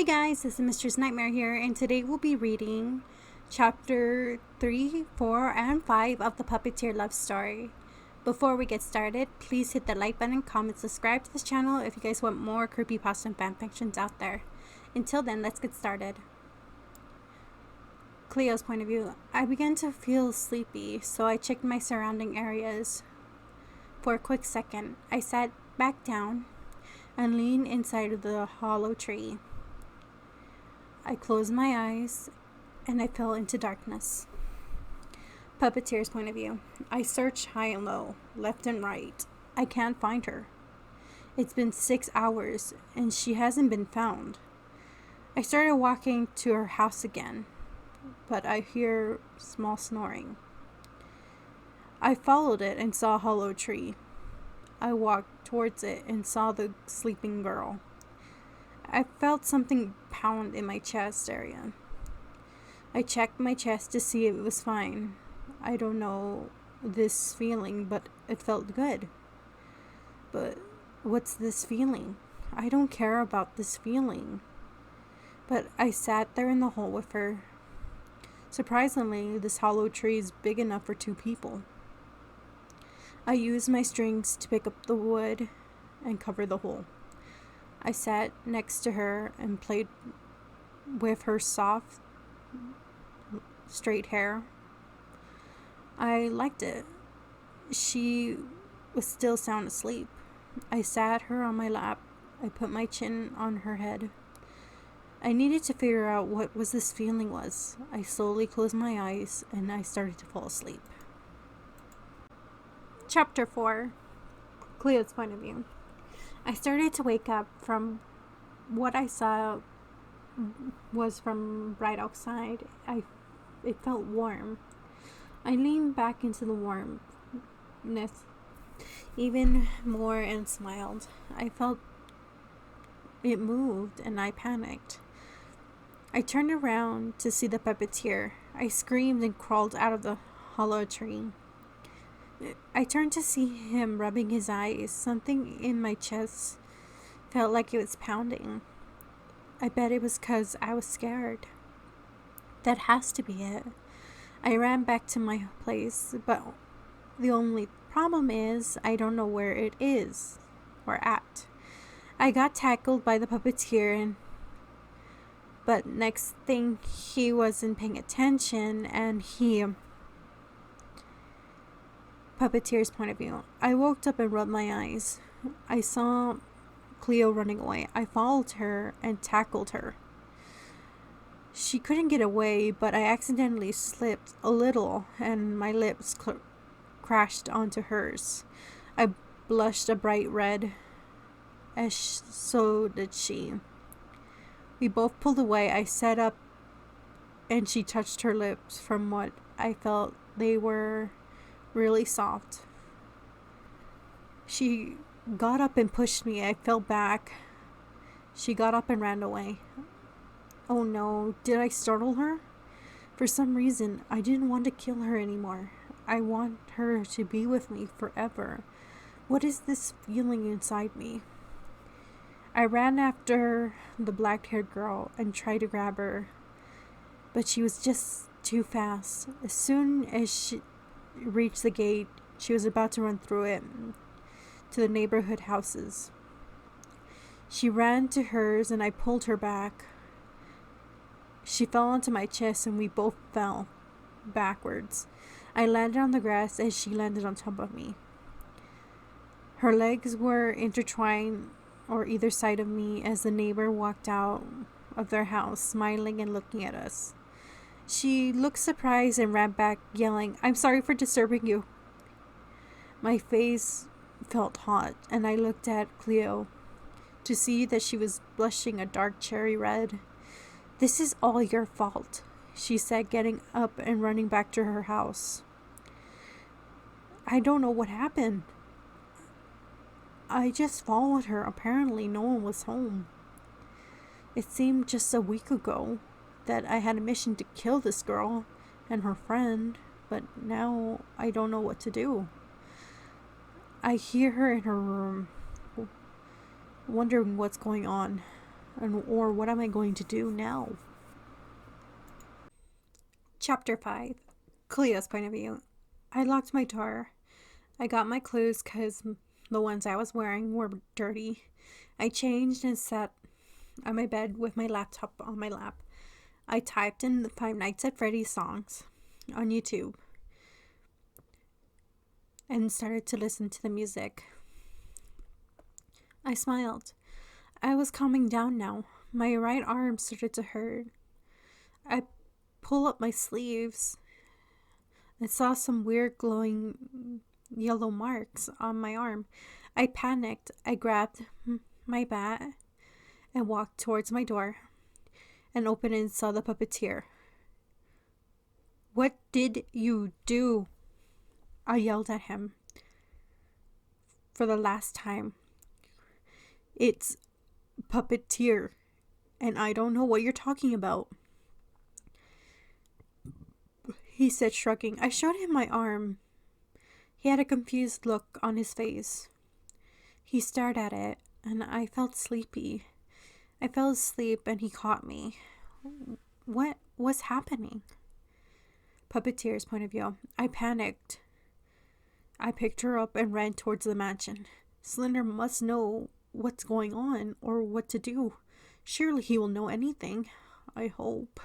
Hey guys, this is Mistress Nightmare here, and today we'll be reading chapter 3, 4, and 5 of the Puppeteer love story. Before we get started, please hit the like button, comment, subscribe to this channel if you guys want more creepypasta and fanfictions out there. Until then, let's get started. Cleo's point of view. I began to feel sleepy, so I checked my surrounding areas. For a quick second, I sat back down and leaned inside of the hollow tree. I closed my eyes and I fell into darkness. Puppeteer's point of view. I searched high and low, left and right. I can't find her. It's been 6 hours and she hasn't been found. I started walking to her house again, but I hear small snoring. I followed it and saw a hollow tree. I walked towards it and saw the sleeping girl. I felt something pound in my chest area. I checked my chest to see if it was fine. I don't know this feeling, but it felt good. But what's this feeling? I don't care about this feeling. But I sat there in the hole with her. Surprisingly, this hollow tree is big enough for 2 people. I used my strings to pick up the wood and cover the hole. I sat next to her and played with her soft, straight hair. I liked it. She was still sound asleep. I sat her on my lap. I put my chin on her head. I needed to figure out what this feeling was. I slowly closed my eyes and I started to fall asleep. Chapter 4. Cleo's point of view. I started to wake up from what I saw was from right outside. It felt warm. I leaned back into the warmness even more and smiled. I felt it moved and I panicked. I turned around to see the puppeteer. I screamed and crawled out of the hollow tree. I turned to see him rubbing his eyes. Something in my chest felt like it was pounding. I bet it was 'cause I was scared. That has to be it. I ran back to my place, but the only problem is I don't know where it is or at. I got tackled by the puppeteer, but next thing he wasn't paying attention and he... Puppeteer's point of view. I woke up and rubbed my eyes. I saw Cleo running away. I followed her and tackled her. She couldn't get away, but I accidentally slipped a little and my lips crashed onto hers. I blushed a bright red, as so did she. We both pulled away. I sat up and she touched her lips. From what I felt, they were really soft. She got up and pushed me. I fell back. She got up and ran away. Oh no, did I startle her? For some reason, I didn't want to kill her anymore. I want her to be with me forever. What is this feeling inside me? I ran after the black-haired girl and tried to grab her, but she was just too fast. As soon as she reached the gate, she was about to run through it to the neighborhood houses. She ran to hers and I pulled her back. She fell onto my chest and we both fell backwards. I landed on the grass and she landed on top of me. Her legs were intertwined on either side of me as the neighbor walked out of their house, smiling and looking at us. She looked surprised and ran back, yelling, "I'm sorry for disturbing you." My face felt hot, and I looked at Cleo to see that she was blushing a dark cherry red. "This is all your fault," she said, getting up and running back to her house. I don't know what happened. I just followed her. Apparently, no one was home. It seemed just a week ago that I had a mission to kill this girl and her friend, but now I don't know what to do. I hear her in her room, wondering what's going on. or what am I going to do now? Chapter 5. Cleo's point of view. I locked my door. I got my clothes because the ones I was wearing were dirty. I changed and sat on my bed with my laptop on my lap. I typed in the Five Nights at Freddy's songs on YouTube and started to listen to the music. I smiled. I was calming down now. My right arm started to hurt. I pulled up my sleeves and saw some weird glowing yellow marks on my arm. I panicked. I grabbed my bat and walked towards my door and opened and saw the puppeteer. "What did you do?" I yelled at him for the last time. "It's Puppeteer, and I don't know what you're talking about," he said, shrugging. I showed him my arm. He had a confused look on his face. He stared at it, and I felt sleepy. I fell asleep, and he caught me. What was happening? Puppeteer's point of view. I panicked. I picked her up and ran towards the mansion. Slender must know what's going on or what to do. Surely he will know anything. I hope.